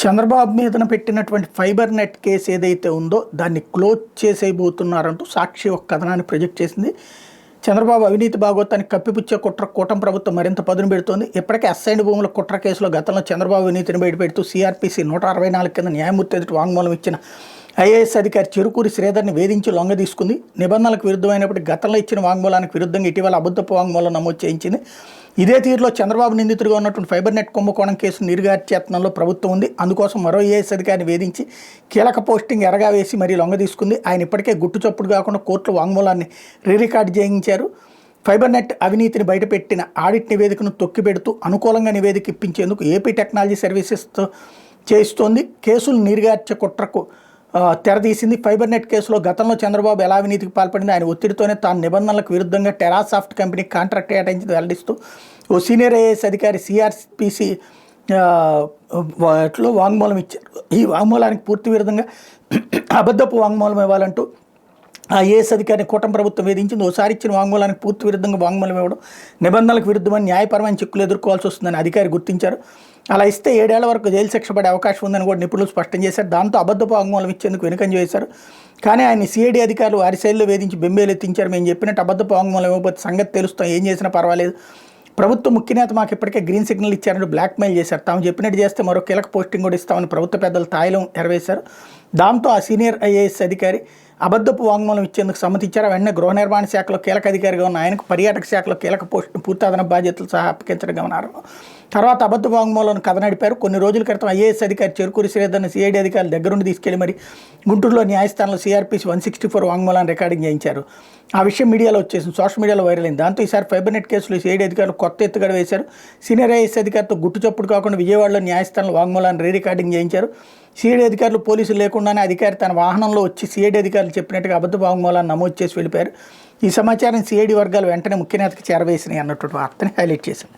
చంద్రబాబు మీదన పెట్టినటువంటి fibre net case ఏదైతే ఉందో దాన్ని క్లోజ్ చేసేయబోతున్నారంటూ సాక్షి ఒక కథనాన్ని ప్రొజెక్ట్ చేసింది. చంద్రబాబు అవినీతి భాగోతానికి కప్పిపుచ్చే కూటమి ప్రభుత్వం మరింత పదును పెడుతోంది. ఇప్పటికే అసైన్డ్ భూముల కుట్ర కేసులో గతంలో చంద్రబాబు అవినీతిని బయటపెడుతూ సిఆర్పిసి 164 కింద న్యాయమూర్తి ఎదుటి వాంగ్మూలం ఇచ్చిన ఐఏఎస్ అధికారి చెరుకూరి శ్రీధర్ని వేధించి లొంగ తీసుకుంది. నిబంధనలకు విరుద్ధమైనప్పటికీ గతంలో ఇచ్చిన వాంగ్మూలానికి విరుద్ధంగా ఇటీవల అబద్ధపు వాంగ్మూలం నమోదు చేయించింది. ఇదే తీరులో చంద్రబాబు నిందితుడిగా ఉన్నటువంటి ఫైబర్ నెట్ కుంభకోణం కేసు నిర్గార్చేతనంలో ప్రభుత్వం ఉంది. అందుకోసం మరో ఐఏఎస్ అధికారిని వేధించి కీలక పోస్టింగ్ ఎరగా వేసి మరీ లొంగ తీసుకుంది. ఆయన ఇప్పటికే గుట్టు చప్పుడు కాకుండా కోర్టులో వాంగ్మూలాన్ని రికార్డు చేయించారు. ఫైబర్ నెట్ అవినీతిని బయటపెట్టిన ఆడిట్ నివేదికను తొక్కిపెడుతూ అనుకూలంగా నివేదిక ఇప్పించేందుకు ఏపీ టెక్నాలజీ సర్వీసెస్తో చేస్తోంది. కేసులు నిర్గార్చే కుట్రకు తెరదీసింది. ఫైబర్ నెట్ కేసులో గతంలో చంద్రబాబు ఎలా అవినీతికి పాల్పడింది, ఆయన ఒత్తిడితోనే తాను నిబంధనలకు విరుద్ధంగా టెరాసాఫ్ట్ కంపెనీకి కాంట్రాక్ట్ కేటాయించి వెల్లడిస్తూ ఓ సీనియర్ ఐఏఎస్ అధికారి సిఆర్పిసి వాటిలో వాంగ్మూలం ఇచ్చారు. ఈ వాంగ్మూలానికి పూర్తి విరుద్ధంగా అబద్ధపు వాంగ్మూలం ఇవ్వాలంటూ ఆ ఐఏఎస్ అధికారిని కూటమి ప్రభుత్వం వేధించింది. ఓసారి ఇచ్చిన వాంగ్మూలానికి పూర్తి విరుద్ధంగా వాంగ్మూలం ఇవ్వడం నిబంధనలకు విరుద్ధమని న్యాయపరమైన చిక్కులు ఎదుర్కోవాల్సి వస్తుందని అధికారి గుర్తించారు. అలా ఇస్తే 7 ఏళ్ల వరకు జైలు శిక్ష పడే అవకాశం ఉందని కూడా నిపుణులు స్పష్టం చేశారు. దాంతో అబద్ధపు వాంగ్మూలం ఇచ్చేందుకు వెనుకంజ వేశారు. కానీ ఆయన సిఐడి అధికారులు వారి శైలిలో వేధించి బెంబేలు ఎత్తించారు. మేము చెప్పినట్టు అబద్ధపు వాంగ్మూలం ఇవ్వకపోతే సంగతి తెలుస్తాం, ఏం చేసినా పర్వాలేదు, ప్రభుత్వ ముఖ్యనేత మాకు ఇప్పటికే గ్రీన్ సిగ్నల్ ఇచ్చారంటూ బ్లాక్మెయిల్ చేశారు. తాము చెప్పినట్టు చేస్తే మరో కీలక పోస్టింగ్ కూడా ఇస్తామని ప్రభుత్వ పెద్దలు తాయిలం ఎరవేశారు. దాంతో ఆ సీనియర్ ఐఏఎస్ అధికారి అబద్ధపు వాంగ్మూలం ఇచ్చేందుకు సమ్మతించారు. వెంటనే గృహ నిర్మాణ శాఖలో కీలక అధికారిగా ఉన్న ఆయనకు పర్యాటక శాఖలో కీలక పోస్టు పూర్తి అదనపు బాధ్యతలు సహా అప్పగించడం ఉన్నారు. తర్వాత అబద్ధ వాంగ్మూలం కథ నడిపారు. కొన్ని రోజుల క్రితం ఐఏఎస్ అధికారి చెరుకూరి శ్రీధర్ని సిఐడి అధికారులు దగ్గరుండి తీసుకెళ్లి మరి గుంటూరులో న్యాయస్థానంలో సిఆర్పిసి 164 వాంగ్మూలాన్ని రికార్డింగ్ చేయించారు. ఆ విషయం మీడియాలో వచ్చేసింది, సోషల్ మీడియాలో వైరల్ అయింది. దాంతో ఈసారి ఫైబర్ నెట్ కేసులో సిఐడి అధికారులు కొత్త ఎత్తుగడ వేశారు. సీనియర్ ఐఏఎస్ అధికారితో గుట్టు చప్పుడు కాకుండా విజయవాడలో న్యాయస్థానంలో వాంగ్మూలాన్ని రికార్డింగ్ చేయించారు. సిఐడి అధికారులు పోలీసులు లేకుండానే అధికారి తన వాహనంలో వచ్చి సిఐడి అధికారులు చెప్పినట్టుగా అబద్ధ వాంగ్మూలాన్ని నమోదు చేసి వెళ్ళిపోయారు. ఈ సమాచారం సిఐడి వర్గాలు వెంటనే ముఖ్యనేతకి చేరవేసినాయి అన్నటువంటి వార్తని హైలైట్ చేశారు.